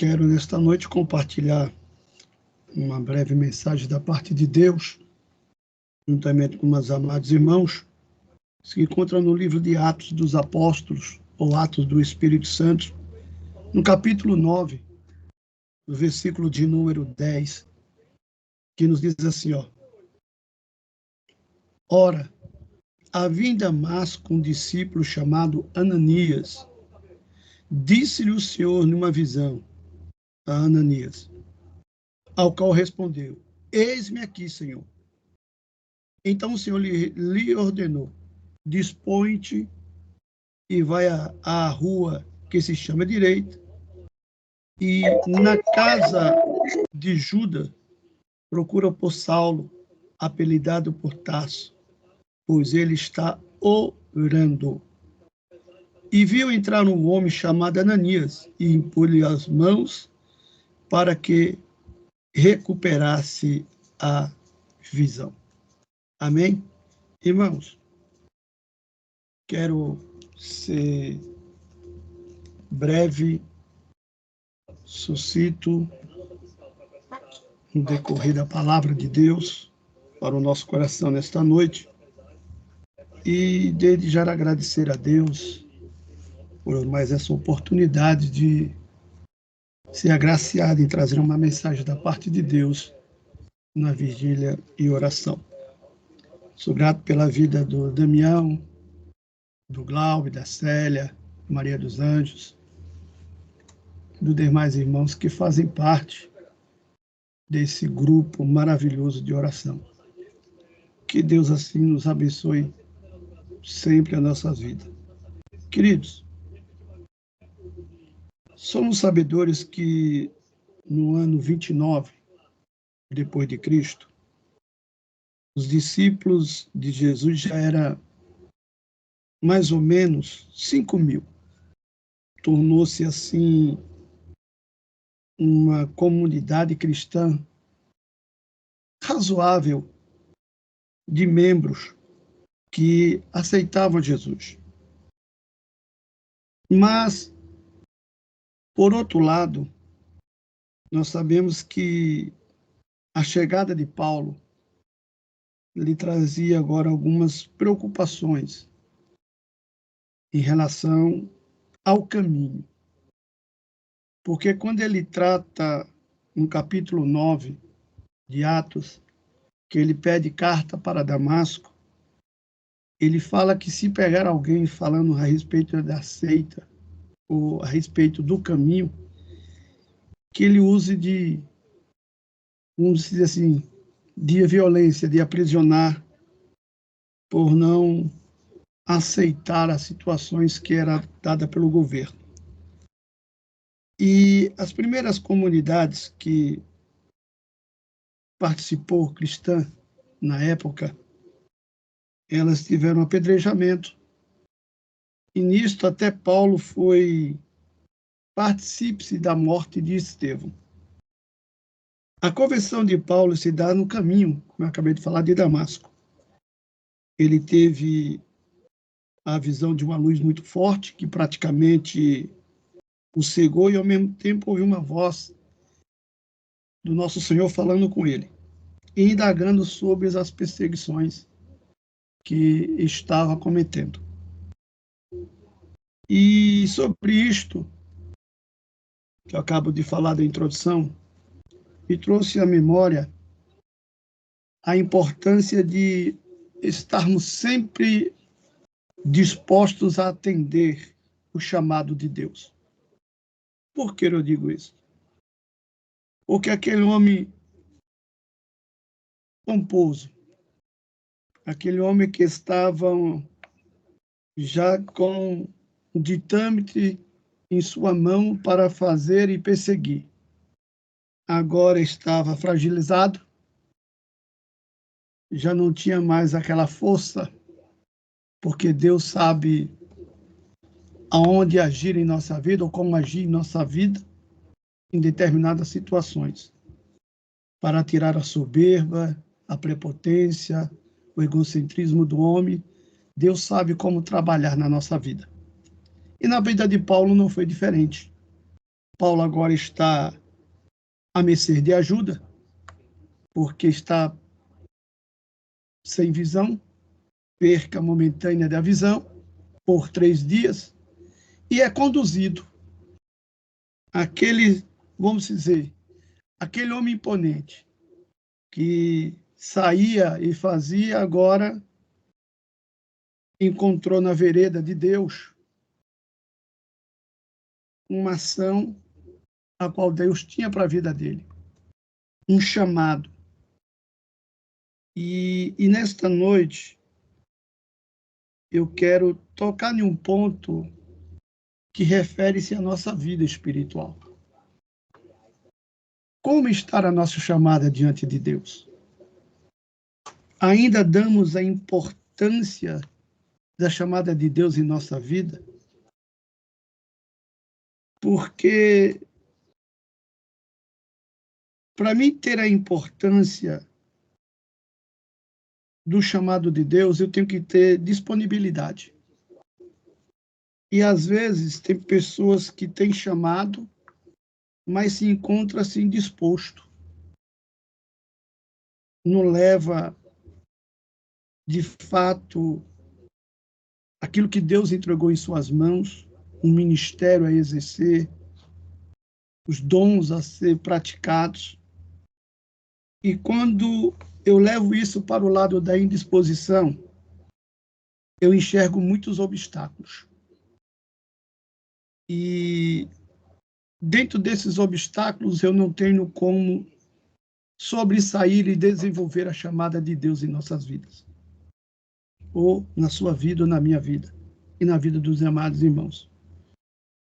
Quero, nesta noite, compartilhar uma breve mensagem da parte de Deus, juntamente com meus amados irmãos, que se encontra no livro de Atos dos Apóstolos, ou Atos do Espírito Santo, no capítulo 9, no versículo de número 10, que nos diz assim, Ora, havia em Damasco um discípulo chamado Ananias. Disse-lhe o Senhor numa visão a Ananias, ao qual respondeu, eis-me aqui, Senhor. Então o Senhor lhe ordenou, dispõe-te e vai à rua que se chama Direita, e na casa de Judas procura por Saulo, apelidado por Tarso, pois ele está orando. E viu entrar um homem chamado Ananias e impôs-lhe as mãos para que recuperasse a visão. Amém? Irmãos, quero ser breve, sucinto, no decorrer da palavra de Deus para o nosso coração nesta noite. E desde já agradecer a Deus por mais essa oportunidade de ser agraciado em trazer uma mensagem da parte de Deus na vigília e oração. Sou grato pela vida do Damião, do Glauber, da Célia, Maria dos Anjos, dos demais irmãos que fazem parte desse grupo maravilhoso de oração. Que Deus assim nos abençoe sempre a nossa vida. Queridos, somos sabedores que no ano 29 depois de Cristo, os discípulos de Jesus já eram mais ou menos 5.000. Tornou-se assim uma comunidade cristã razoável de membros que aceitavam Jesus. Mas, por outro lado, nós sabemos que a chegada de Paulo lhe trazia agora algumas preocupações em relação ao caminho. Porque quando ele trata, no capítulo 9 de Atos, que ele pede carta para Damasco, ele fala que se pegar alguém falando a respeito da seita, ou a respeito do caminho, que ele use de, vamos dizer assim, de violência, de aprisionar, por não aceitar as situações que era dada pelo governo. E as primeiras comunidades que participou cristã na época, elas tiveram apedrejamento. E nisto até Paulo foi partícipe da morte de Estevão. A conversão de Paulo se dá no caminho, como eu acabei de falar, de Damasco. Ele teve a visão de uma luz muito forte, que praticamente o cegou, e ao mesmo tempo ouviu uma voz do nosso Senhor falando com ele, e indagando sobre as perseguições que estava cometendo. E sobre isto, que eu acabo de falar da introdução, me trouxe à memória a importância de estarmos sempre dispostos a atender o chamado de Deus. Por que eu digo isso? Porque aquele homem pomposo, aquele homem que estava já com o ditame em sua mão para fazer e perseguir, agora estava fragilizado, já não tinha mais aquela força, porque Deus sabe aonde agir em nossa vida, ou como agir em nossa vida, em determinadas situações, para tirar a soberba, a prepotência, o egocentrismo do homem. Deus sabe como trabalhar na nossa vida. E na vida de Paulo não foi diferente. Paulo agora está à mercê de ajuda, porque está sem visão, perca momentânea da visão, por 3 dias, e é conduzido. Aquele, vamos dizer, aquele homem imponente que saía e fazia, agora encontrou na vereda de Deus uma ação a qual Deus tinha para a vida dele, um chamado. E nesta noite, eu quero tocar em um ponto que refere-se à nossa vida espiritual. Como está a nossa chamada diante de Deus? Ainda damos a importância da chamada de Deus em nossa vida? Porque, para mim ter a importância do chamado de Deus, eu tenho que ter disponibilidade. E, às vezes, tem pessoas que têm chamado, mas se encontram assim indisposto. Não leva, de fato, aquilo que Deus entregou em suas mãos, um ministério a exercer, os dons a ser praticados. E quando eu levo isso para o lado da indisposição, eu enxergo muitos obstáculos. E dentro desses obstáculos, eu não tenho como sobressair e desenvolver a chamada de Deus em nossas vidas. Ou na sua vida, ou na minha vida, e na vida dos amados irmãos.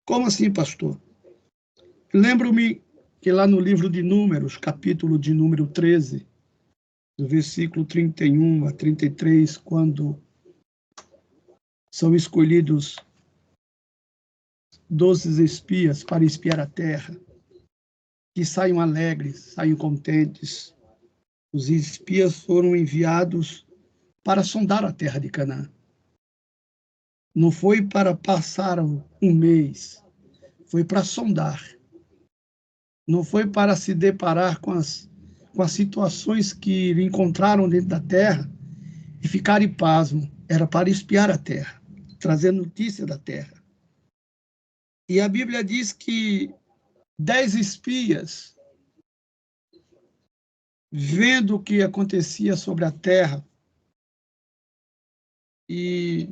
Como assim, pastor? Lembro-me que lá no livro de Números, capítulo de número 13, do versículo 31 a 33, quando são escolhidos 12 espias para espiar a terra, que saiam alegres, saiam contentes. Os espias foram enviados para sondar a terra de Canaã. Não foi para passar um mês, foi para sondar. Não foi para se deparar com as situações que encontraram dentro da terra e ficarem pasmo. Era para espiar a terra, trazer notícia da terra. E a Bíblia diz que 10 espias, vendo o que acontecia sobre a terra e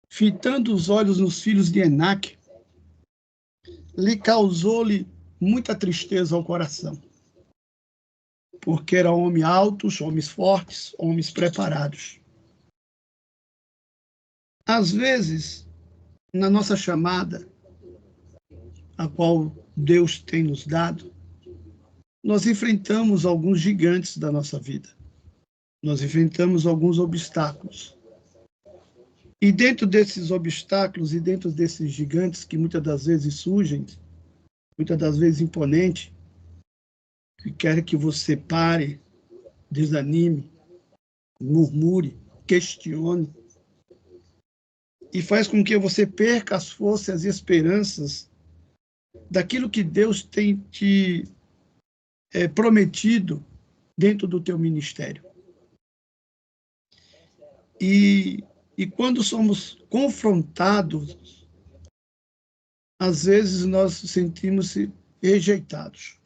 fitando os olhos nos filhos de Enaque, lhe causou-lhe muita tristeza ao coração, porque eram homens altos, homens fortes, homens preparados. Às vezes, na nossa chamada, a qual Deus tem nos dado, nós enfrentamos alguns gigantes da nossa vida. Nós enfrentamos alguns obstáculos. E dentro desses obstáculos e dentro desses gigantes que muitas das vezes surgem, muitas das vezes imponentes, que querem que você pare, desanime, murmure, questione, e faz com que você perca as forças e esperanças daquilo que Deus tem te prometido dentro do teu ministério. E quando somos confrontados, às vezes nós sentimos rejeitados.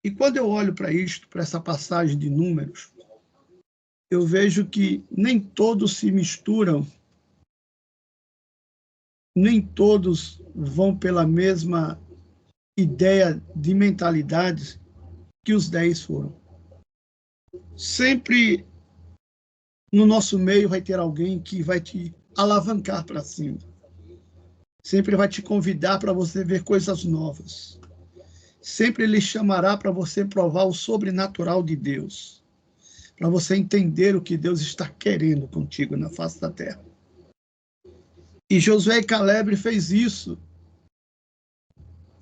E quando eu olho para isto, para essa passagem de Números, eu vejo que nem todos se misturam, nem todos vão pela mesma ideia de mentalidade que os 10 foram. Sempre no nosso meio vai ter alguém que vai te alavancar para cima. Sempre vai te convidar para você ver coisas novas. Sempre ele chamará para você provar o sobrenatural de Deus, para você entender o que Deus está querendo contigo na face da terra. E Josué e Caleb fez isso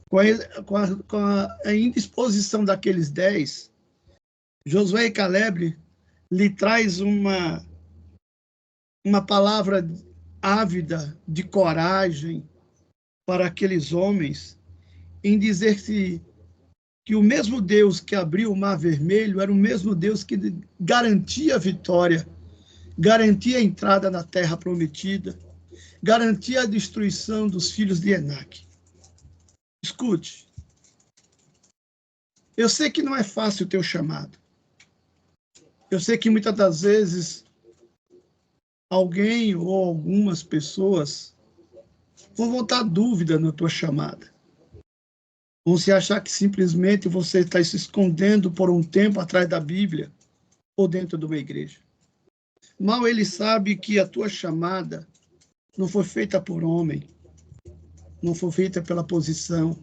com a indisposição daqueles 10. Josué e Caleb lhe traz uma palavra ávida de coragem para aqueles homens em dizer-se que o mesmo Deus que abriu o Mar Vermelho era o mesmo Deus que garantia a vitória, garantia a entrada na Terra Prometida, garantia a destruição dos filhos de Enaque. Escute, eu sei que não é fácil o teu chamado. Eu sei que muitas das vezes alguém ou algumas pessoas vão botar dúvida na tua chamada. Vão se achar que simplesmente você está se escondendo por um tempo atrás da Bíblia ou dentro de uma igreja. Mal ele sabe que a tua chamada não foi feita por homem, não foi feita pela posição,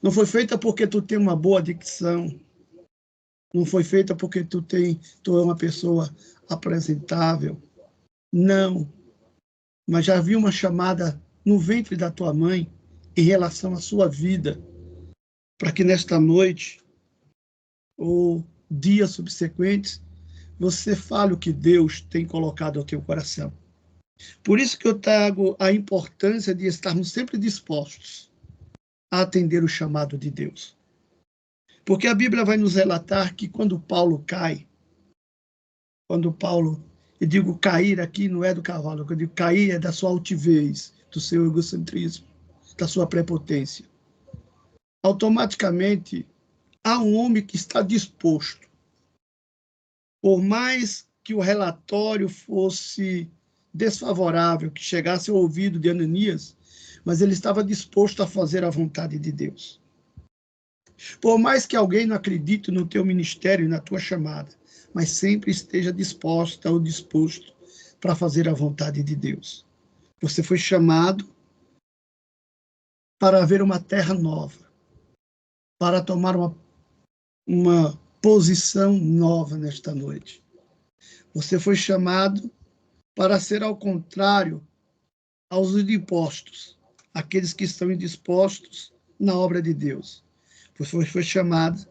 não foi feita porque tu tem uma boa dicção, não foi feita porque tu é uma pessoa apresentável. Não, mas já havia uma chamada no ventre da tua mãe em relação à sua vida, para que nesta noite ou dias subsequentes você fale o que Deus tem colocado ao teu coração. Por isso que eu trago a importância de estarmos sempre dispostos a atender o chamado de Deus. Porque a Bíblia vai nos relatar que quando Paulo cai, eu digo cair aqui não é do cavalo, eu digo cair é da sua altivez, do seu egocentrismo, da sua prepotência. Automaticamente, há um homem que está disposto, por mais que o relatório fosse desfavorável, que chegasse ao ouvido de Ananias, mas ele estava disposto a fazer a vontade de Deus. Por mais que alguém não acredite no teu ministério e na tua chamada, mas sempre esteja disposta ou disposto para fazer a vontade de Deus. Você foi chamado para ver uma terra nova, para tomar uma posição nova nesta noite. Você foi chamado para ser ao contrário aos indispostos, aqueles que estão indispostos na obra de Deus. Você foi chamado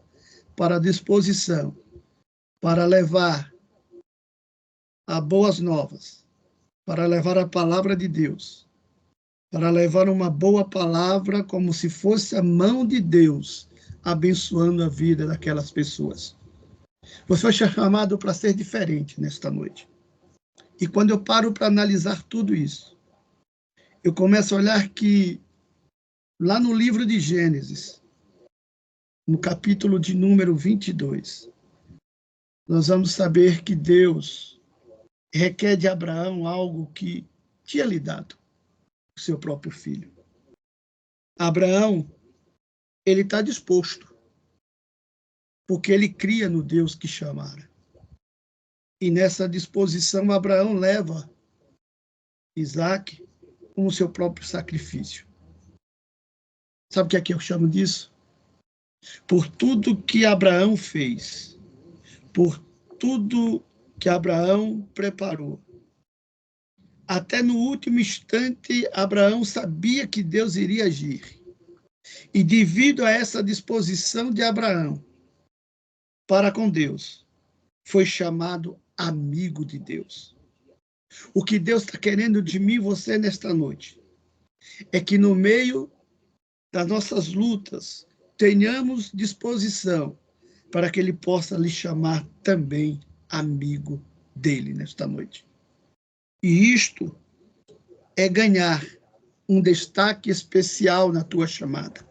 para a disposição, para levar a boas novas, para levar a palavra de Deus, para levar uma boa palavra como se fosse a mão de Deus abençoando a vida daquelas pessoas. Você foi chamado para ser diferente nesta noite. E quando eu paro para analisar tudo isso, eu começo a olhar que lá no livro de Gênesis, no capítulo de número 22, nós vamos saber que Deus requer de Abraão algo que tinha lhe dado, o seu próprio filho. Abraão, ele está disposto, porque ele cria no Deus que chamara. E nessa disposição, Abraão leva Isaac como seu próprio sacrifício. Sabe o que é que eu chamo disso? Por tudo que Abraão fez, por tudo que Abraão preparou. Até no último instante, Abraão sabia que Deus iria agir. E devido a essa disposição de Abraão para com Deus, foi chamado amigo de Deus. O que Deus está querendo de mim e você nesta noite é que no meio das nossas lutas tenhamos disposição para que Ele possa lhe chamar também amigo dele nesta noite. E isto é ganhar um destaque especial na tua chamada.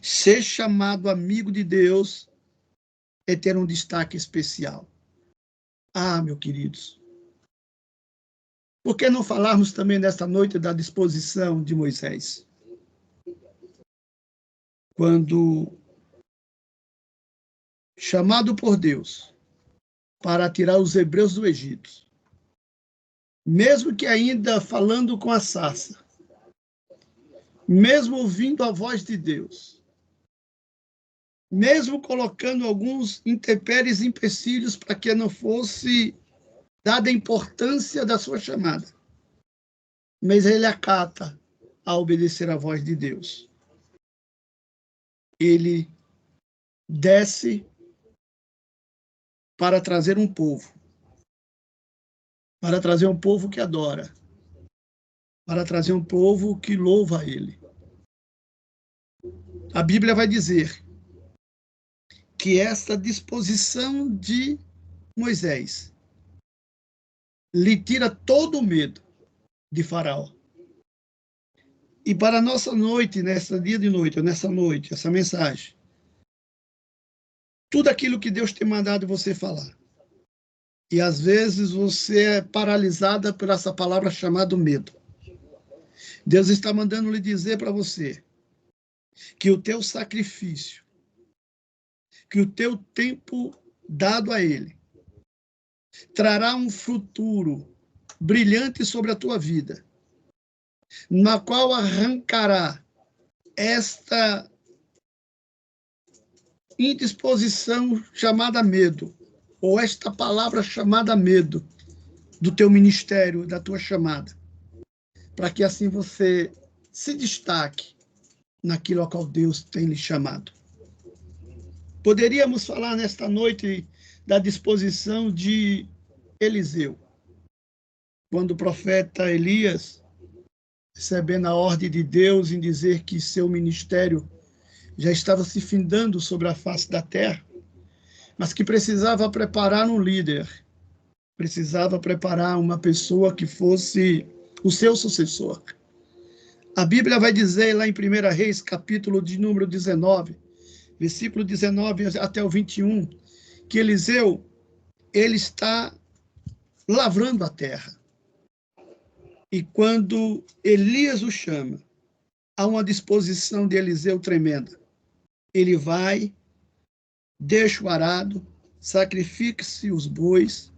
Ser chamado amigo de Deus é ter um destaque especial. Ah, meus queridos, por que não falarmos também nesta noite da disposição de Moisés? Quando chamado por Deus para tirar os hebreus do Egito, mesmo que ainda falando com a sarça, mesmo ouvindo a voz de Deus, mesmo colocando alguns intempéries e empecilhos para que não fosse dada a importância da sua chamada, mas ele acata a obedecer à voz de Deus. Ele desce para trazer um povo que adora, para trazer um povo que louva a ele. A Bíblia vai dizer que esta disposição de Moisés lhe tira todo o medo de Faraó. E para a nossa noite, nessa dia de noite, ou nessa noite, essa mensagem, tudo aquilo que Deus tem mandado você falar. E às vezes você é paralisada por essa palavra chamada medo. Deus está mandando lhe dizer para você que o teu sacrifício, que o teu tempo dado a Ele, trará um futuro brilhante sobre a tua vida, na qual arrancará esta indisposição chamada medo, ou esta palavra chamada medo, do teu ministério, da tua chamada, para que assim você se destaque naquilo ao qual Deus tem lhe chamado. Poderíamos falar nesta noite da disposição de Eliseu, quando o profeta Elias, recebendo a ordem de Deus em dizer que seu ministério já estava se findando sobre a face da terra, mas que precisava preparar um líder, precisava preparar uma pessoa que fosse o seu sucessor. A Bíblia vai dizer lá em 1 Reis, capítulo de número 19, versículo 19 até o 21, que Eliseu, ele está lavrando a terra. E quando Elias o chama, há uma disposição de Eliseu tremenda. Ele vai, deixa o arado, sacrifica-se os bois,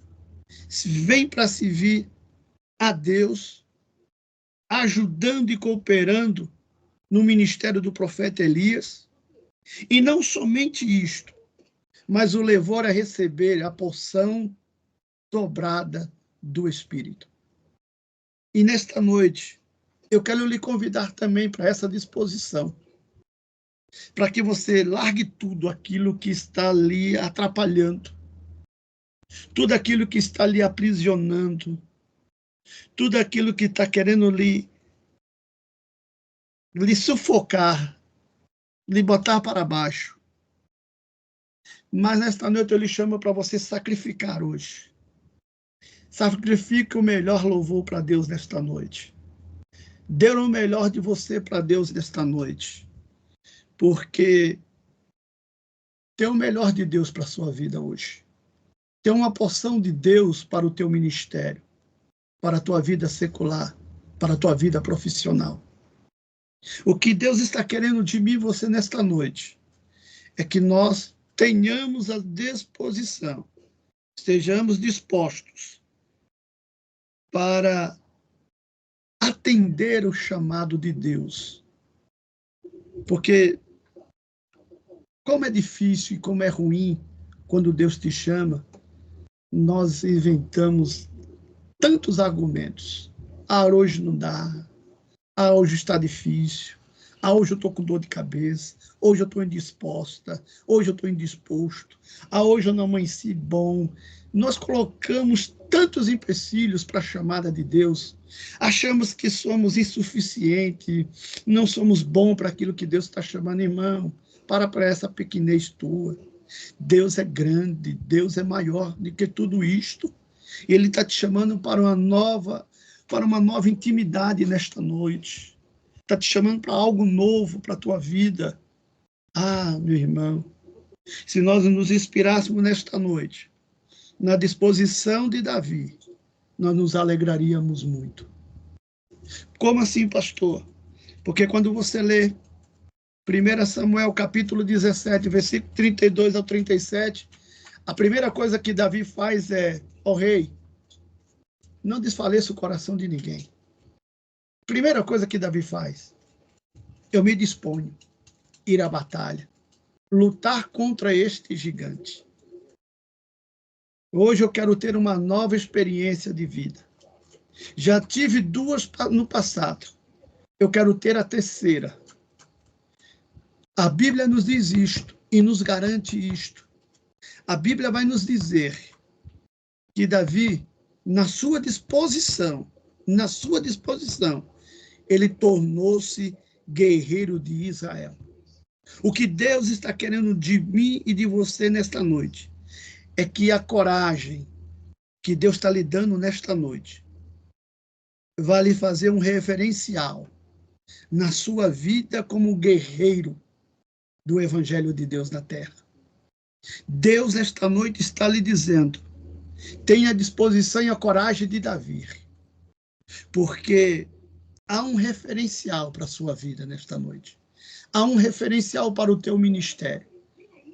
vem para servir a Deus, ajudando e cooperando no ministério do profeta Elias. E não somente isto, mas o levou a receber a porção dobrada do Espírito. E nesta noite, eu quero lhe convidar também para essa disposição, para que você largue tudo aquilo que está lhe atrapalhando, tudo aquilo que está lhe aprisionando, tudo aquilo que está querendo lhe sufocar, lhe botar para baixo. Mas nesta noite eu lhe chamo para você sacrificar hoje. Sacrifique o melhor louvor para Deus nesta noite. Dê o melhor de você para Deus nesta noite. Porque tem o melhor de Deus para a sua vida hoje. Tem uma porção de Deus para o teu ministério, para a tua vida secular, para a tua vida profissional. O que Deus está querendo de mim e você nesta noite é que nós tenhamos a disposição, estejamos dispostos para atender o chamado de Deus. Porque como é difícil e como é ruim quando Deus te chama, nós inventamos tantos argumentos. Ah, hoje não dá. Ah, hoje está difícil. Ah, hoje eu estou com dor de cabeça. Hoje eu estou indisposta. Hoje eu estou indisposto. Ah, hoje eu não amanheci bom. Nós colocamos tantos empecilhos para a chamada de Deus. Achamos que somos insuficientes, não somos bons para aquilo que Deus está chamando, irmão. Para essa pequenez tua. Deus é grande, Deus é maior do que tudo isto. Ele está te chamando para uma nova intimidade nesta noite. Está te chamando para algo novo para a tua vida. Ah, meu irmão, se nós nos inspirássemos nesta noite na disposição de Davi, nós nos alegraríamos muito. Como assim, pastor? Porque quando você lê 1 Samuel, capítulo 17, versículo 32 ao 37, a primeira coisa que Davi faz é: ó rei, não desfaleça o coração de ninguém. Primeira coisa que Davi faz: eu me disponho a ir à batalha, lutar contra este gigante. Hoje eu quero ter uma nova experiência de vida. Já tive 2 no passado. Eu quero ter a terceira. A Bíblia nos diz isto e nos garante isto. A Bíblia vai nos dizer que Davi, na sua disposição, ele tornou-se guerreiro de Israel. O que Deus está querendo de mim e de você nesta noite é que a coragem que Deus está lhe dando nesta noite vai lhe fazer um referencial na sua vida como guerreiro do Evangelho de Deus na terra. Deus, esta noite, está lhe dizendo: tenha a disposição e a coragem de Davi, porque há um referencial para a sua vida nesta noite. Há um referencial para o teu ministério.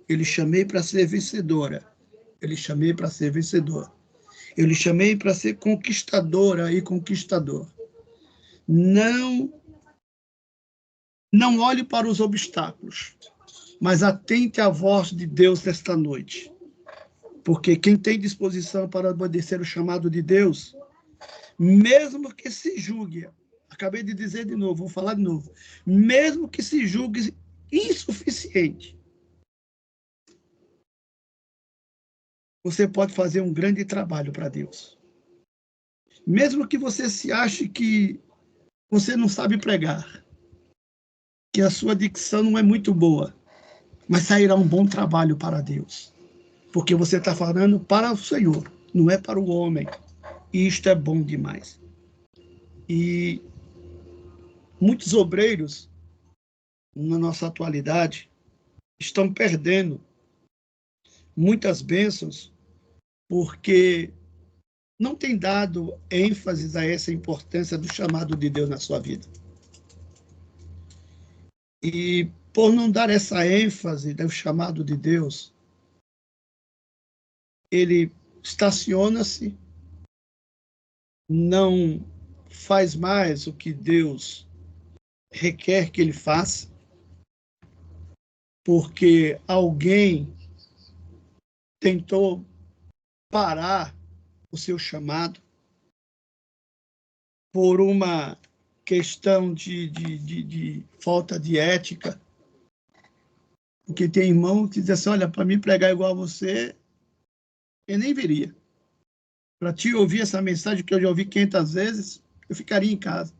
Eu lhe chamei para ser vencedora. Eu lhe chamei para ser vencedor. Eu lhe chamei para ser conquistadora e conquistador. Não olhe para os obstáculos, mas atente à voz de Deus nesta noite. Porque quem tem disposição para obedecer o chamado de Deus, mesmo que se julgue, acabei de dizer de novo, vou falar de novo, mesmo que se julgue insuficiente, você pode fazer um grande trabalho para Deus. Mesmo que você se ache que você não sabe pregar, que a sua dicção não é muito boa, mas sairá um bom trabalho para Deus. Porque você está falando para o Senhor, não é para o homem. E isto é bom demais. E muitos obreiros, na nossa atualidade, estão perdendo muitas bênçãos porque não tem dado ênfase a essa importância do chamado de Deus na sua vida. E por não dar essa ênfase do chamado de Deus, ele estaciona-se, não faz mais o que Deus requer que ele faça, porque alguém tentou parar o seu chamado por uma questão de falta de ética. Porque tem irmão que diz assim: olha, para mim pregar igual a você, eu nem viria. Para te ouvir essa mensagem que eu já ouvi 500 vezes, eu ficaria em casa.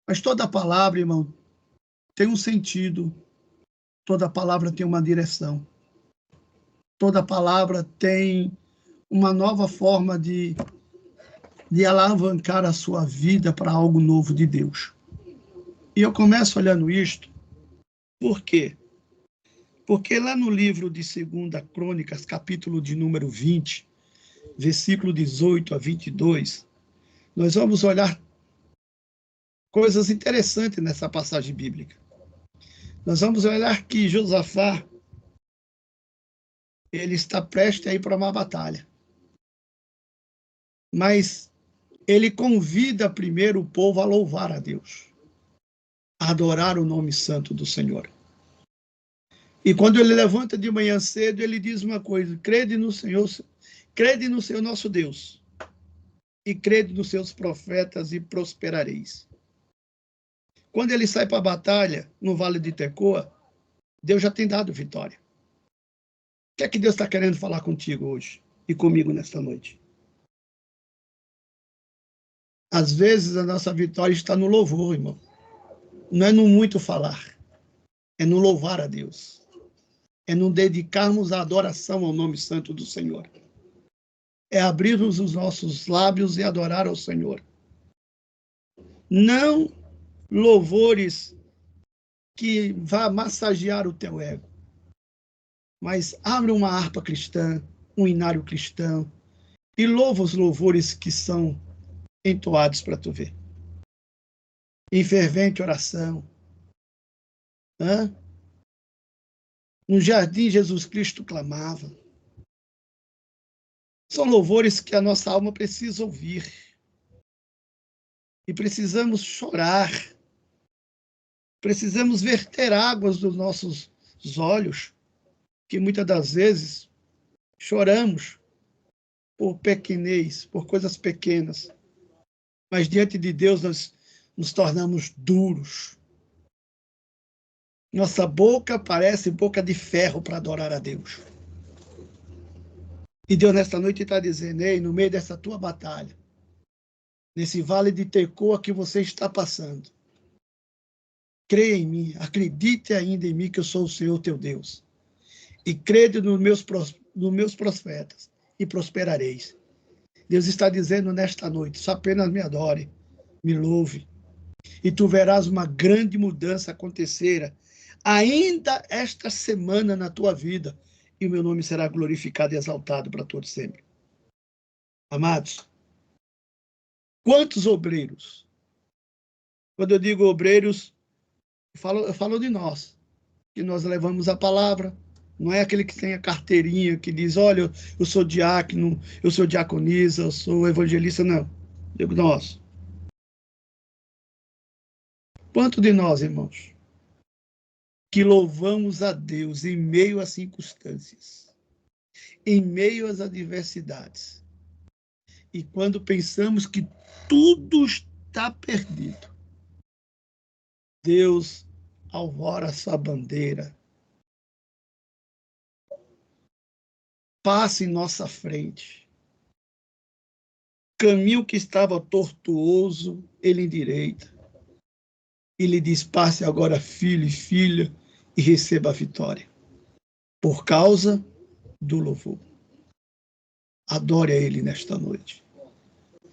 Mas toda palavra, irmão, tem um sentido. Toda palavra tem uma direção. Toda palavra tem uma nova forma de alavancar a sua vida para algo novo de Deus. E eu começo olhando isto, por quê? Porque lá no livro de 2 Crônicas, capítulo de número 20, versículo 18 a 22, nós vamos olhar coisas interessantes nessa passagem bíblica. Nós vamos olhar que Josafá, ele está prestes a ir para uma batalha. Mas ele convida primeiro o povo a louvar a Deus, a adorar o nome santo do Senhor. E quando ele levanta de manhã cedo, ele diz uma coisa: crede no Senhor nosso Deus, e crede nos seus profetas e prosperareis. Quando ele sai para a batalha, no Vale de Tecoa, Deus já tem dado vitória. O que é que Deus está querendo falar contigo hoje e comigo nesta noite? Às vezes a nossa vitória está no louvor, irmão. Não é no muito falar, é no louvar a Deus. É no dedicarmos a adoração ao nome santo do Senhor. É abrirmos os nossos lábios e adorar ao Senhor. Não louvores que vá massagear o teu ego, mas abre uma harpa cristã, um inário cristão, e louva os louvores que são entoados para tu ver. Em fervente oração. No jardim, Jesus Cristo clamava. São louvores que a nossa alma precisa ouvir. E precisamos chorar. Precisamos verter águas dos nossos olhos, que muitas das vezes choramos por pequenez, por coisas pequenas. Mas diante de Deus nós nos tornamos duros. Nossa boca parece boca de ferro para adorar a Deus. E Deus nesta noite está dizendo: ei, no meio dessa tua batalha, nesse vale de Tecoa que você está passando. Creia em mim, acredite ainda em mim que eu sou o Senhor teu Deus. E crede nos meus profetas e prosperareis. Deus está dizendo nesta noite, só apenas me adore, me louve, e tu verás uma grande mudança acontecer ainda esta semana na tua vida, e o meu nome será glorificado e exaltado para todos sempre. Amados, quantos obreiros? Quando eu digo obreiros, eu falo de nós, que nós levamos a palavra. Não é aquele que tem a carteirinha que diz, olha, eu sou diácono, eu sou diaconisa, eu sou evangelista, não. Digo nós. Quanto de nós, irmãos, que louvamos a Deus em meio às circunstâncias, em meio às adversidades, e quando pensamos que tudo está perdido, Deus alvora a sua bandeira, passa em nossa frente, caminho que estava tortuoso, ele endireita. E lhe diz, passe agora, filho e filha, e receba a vitória. Por causa do louvor. Adore a ele nesta noite.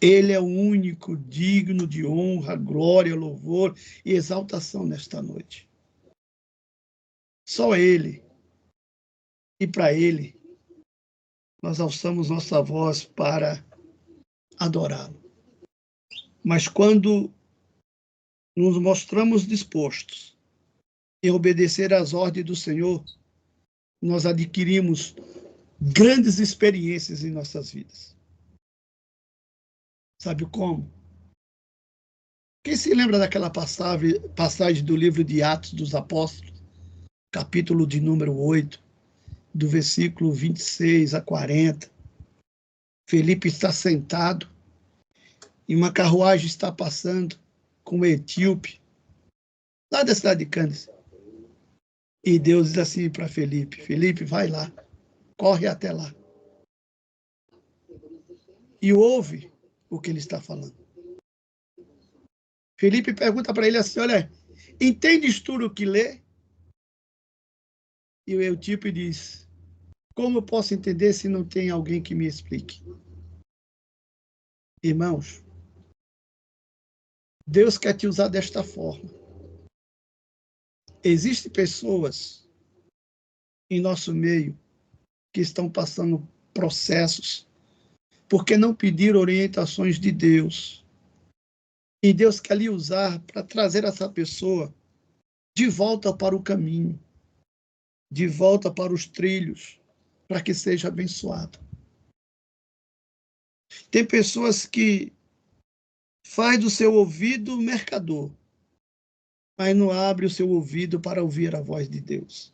Ele é o único digno de honra, glória, louvor e exaltação nesta noite. Só ele. E para ele, nós alçamos nossa voz para adorá-lo. Mas quando nos mostramos dispostos em obedecer às ordens do Senhor, nós adquirimos grandes experiências em nossas vidas. Sabe como? Quem se lembra daquela passagem do livro de Atos dos Apóstolos, capítulo de número 8, do versículo 26 a 40? Felipe está sentado e uma carruagem está passando com um etíope, lá da cidade de Cândida. E Deus diz assim para Felipe, Felipe, vai lá, corre até lá. E ouve o que ele está falando. Felipe pergunta para ele assim, olha, entendes tu o que lê? E o etíope diz, como eu posso entender se não tem alguém que me explique? Irmãos, Deus quer te usar desta forma. Existem pessoas em nosso meio que estão passando processos porque não pediram orientações de Deus. E Deus quer lhe usar para trazer essa pessoa de volta para o caminho, de volta para os trilhos, para que seja abençoado. Tem pessoas que faz do seu ouvido mercador, mas não abre o seu ouvido para ouvir a voz de Deus.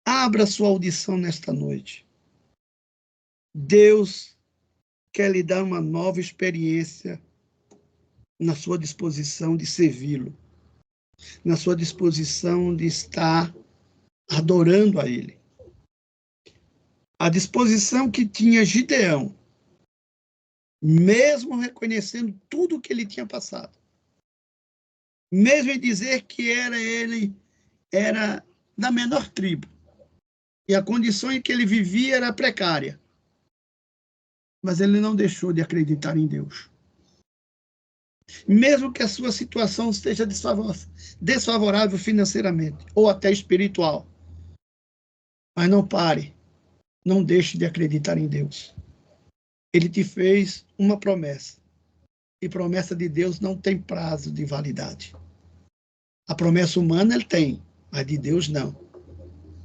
Abra sua audição nesta noite. Deus quer lhe dar uma nova experiência na sua disposição de servi-lo, na sua disposição de estar adorando a Ele. A disposição que tinha Gideão, mesmo reconhecendo tudo o que ele tinha passado, mesmo em dizer que ele era da menor tribo, e a condição em que ele vivia era precária, mas ele não deixou de acreditar em Deus. Mesmo que a sua situação esteja desfavorável financeiramente ou até espiritual, mas não pare, não deixe de acreditar em Deus. Ele te fez uma promessa, e promessa de Deus não tem prazo de validade. A promessa humana ele tem, mas de Deus não.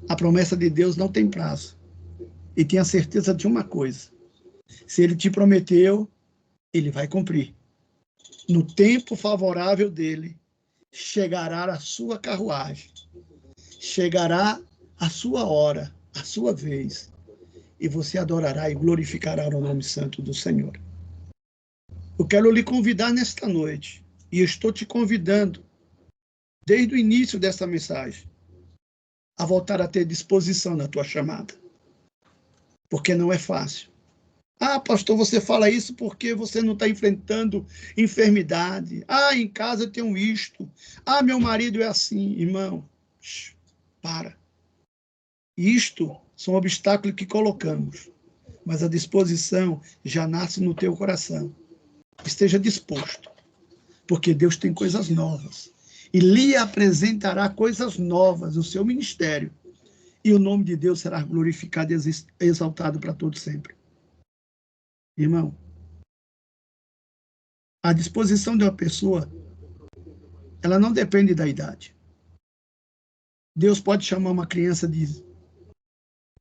A promessa de Deus não tem prazo. E tenha certeza de uma coisa, se ele te prometeu, ele vai cumprir. No tempo favorável dele, chegará a sua carruagem, chegará a sua hora, a sua vez, e você adorará e glorificará o nome santo do Senhor. Eu quero lhe convidar nesta noite, e eu estou te convidando, desde o início dessa mensagem, a voltar a ter disposição na tua chamada. Porque não é fácil. Ah, pastor, você fala isso porque você não está enfrentando enfermidade. Ah, em casa eu tenho isto. Ah, meu marido é assim. Irmão, para. Isto são obstáculos que colocamos, mas a disposição já nasce no teu coração. Esteja disposto, porque Deus tem coisas novas. E lhe apresentará coisas novas no seu ministério. E o nome de Deus será glorificado e exaltado para todo sempre. Irmão, a disposição de uma pessoa, ela não depende da idade. Deus pode chamar uma criança de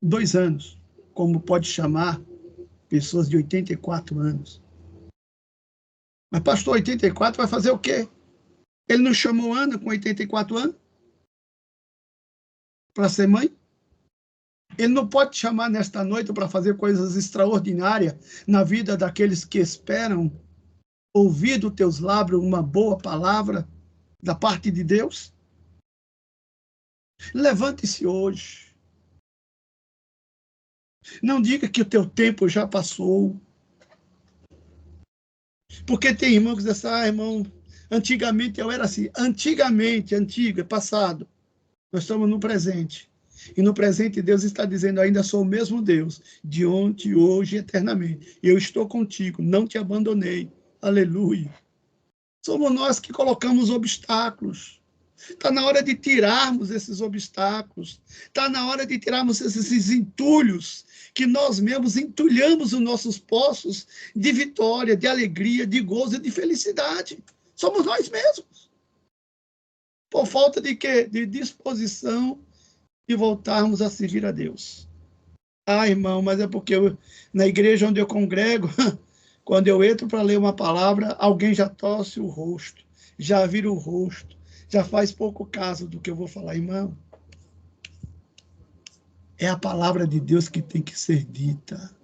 2 anos, como pode chamar pessoas de 84 anos. Mas pastor, 84 vai fazer o quê? Ele não chamou Ana com 84 anos para ser mãe? Ele não pode chamar nesta noite para fazer coisas extraordinárias na vida daqueles que esperam ouvir dos teus lábios uma boa palavra da parte de Deus? Levante-se hoje. Não diga que o teu tempo já passou. Porque tem irmão que diz assim, ah, irmão, antigamente eu era assim. Antigamente, antigo, é passado. Nós estamos no presente. E no presente Deus está dizendo, ainda sou o mesmo Deus, de ontem, hoje e eternamente. Eu estou contigo, não te abandonei. Aleluia. Somos nós que colocamos obstáculos. Está na hora de tirarmos esses obstáculos. Está na hora de tirarmos esses entulhos que nós mesmos entulhamos os nossos poços de vitória, de alegria, de gozo e de felicidade. Somos nós mesmos. Por falta de quê? De disposição de voltarmos a servir a Deus. Ah, irmão, mas é porque na igreja onde eu congrego, quando eu entro para ler uma palavra, alguém já torce o rosto, já vira o rosto, já faz pouco caso do que eu vou falar, irmão. É a palavra de Deus que tem que ser dita.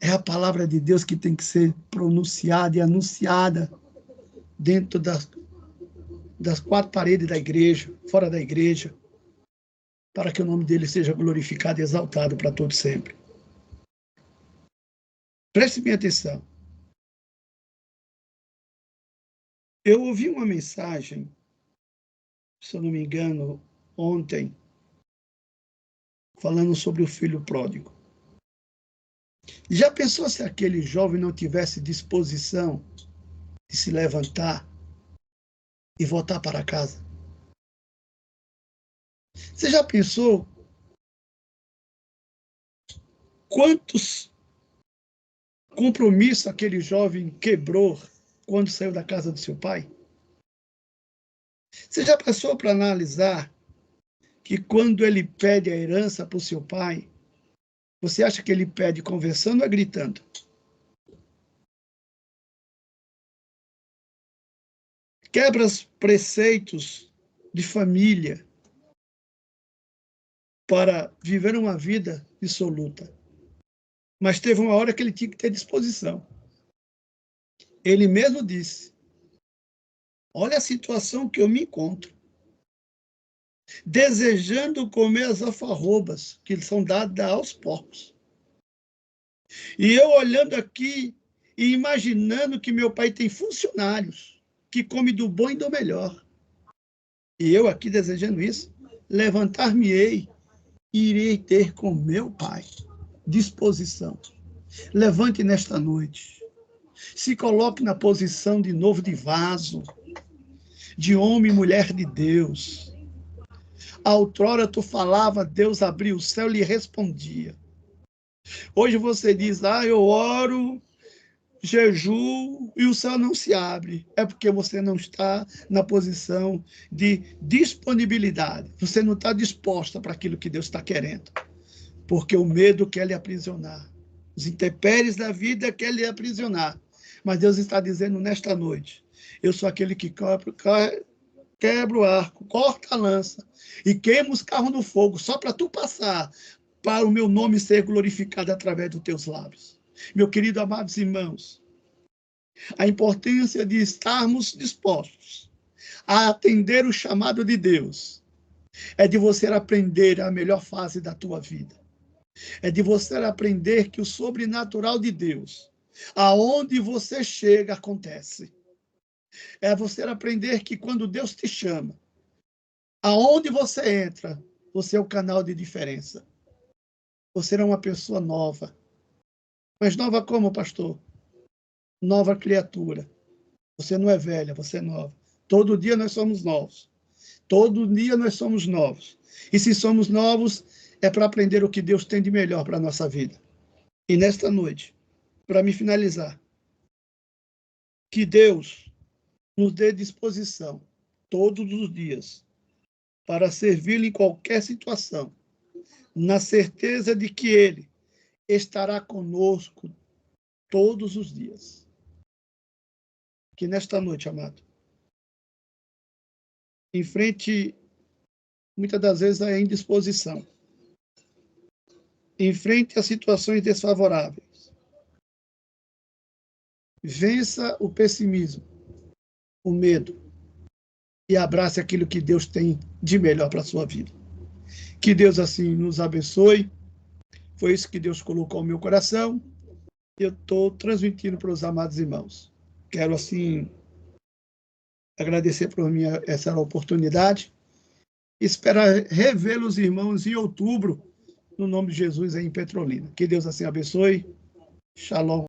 É a palavra de Deus que tem que ser pronunciada e anunciada dentro das 4 paredes da igreja, fora da igreja, para que o nome dele seja glorificado e exaltado para todo sempre. Preste bem atenção. Eu ouvi uma mensagem, se eu não me engano, ontem, falando sobre o filho pródigo. Já pensou se aquele jovem não tivesse disposição de se levantar e voltar para casa? Você já pensou quantos compromissos aquele jovem quebrou quando saiu da casa do seu pai? Você já pensou para analisar que quando ele pede a herança para o seu pai, você acha que ele pede conversando ou gritando? Quebra os preceitos de família para viver uma vida dissoluta. Mas teve uma hora que ele tinha que ter disposição. Ele mesmo disse, olha a situação que eu me encontro. Desejando comer as alfarrobas que são dadas aos porcos. E eu olhando aqui e imaginando que meu pai tem funcionários que come do bom e do melhor. E eu aqui desejando isso, levantar-me-ei e irei ter com meu pai disposição. Levante nesta noite. Se coloque na posição de novo de vaso, de homem e mulher de Deus. Outrora tu falava, Deus abriu o céu e lhe respondia. Hoje você diz, eu oro, jejuo e o céu não se abre. É porque você não está na posição de disponibilidade. Você não está disposta para aquilo que Deus está querendo. Porque o medo quer lhe aprisionar. Os intempéries da vida quer lhe aprisionar. Mas Deus está dizendo nesta noite, eu sou aquele que quebra o arco, corta a lança e queima os carros no fogo, só para tu passar, para o meu nome ser glorificado através dos teus lábios. Meu querido, amados irmãos, a importância de estarmos dispostos a atender o chamado de Deus é de você aprender a melhor fase da tua vida. É de você aprender que o sobrenatural de Deus, aonde você chega, acontece. É você aprender que quando Deus te chama, aonde você entra, você é o canal de diferença. Você é uma pessoa nova. Mas nova como, pastor? Nova criatura. Você não é velha, você é nova. Todo dia nós somos novos. Todo dia nós somos novos. E se somos novos, é para aprender o que Deus tem de melhor para a nossa vida. E nesta noite, para me finalizar, que Deus nos dê disposição, todos os dias, para servi-lo em qualquer situação, na certeza de que Ele estará conosco todos os dias. Que nesta noite, amado, enfrente muitas das vezes a indisposição, enfrente as situações desfavoráveis, vença o pessimismo, o medo e abrace aquilo que Deus tem de melhor para a sua vida. Que Deus assim nos abençoe. Foi isso que Deus colocou no meu coração. Eu estou transmitindo para os amados irmãos. Quero assim agradecer por essa oportunidade. Esperar revê-los, irmãos, em outubro, no nome de Jesus, aí em Petrolina. Que Deus assim abençoe. Shalom.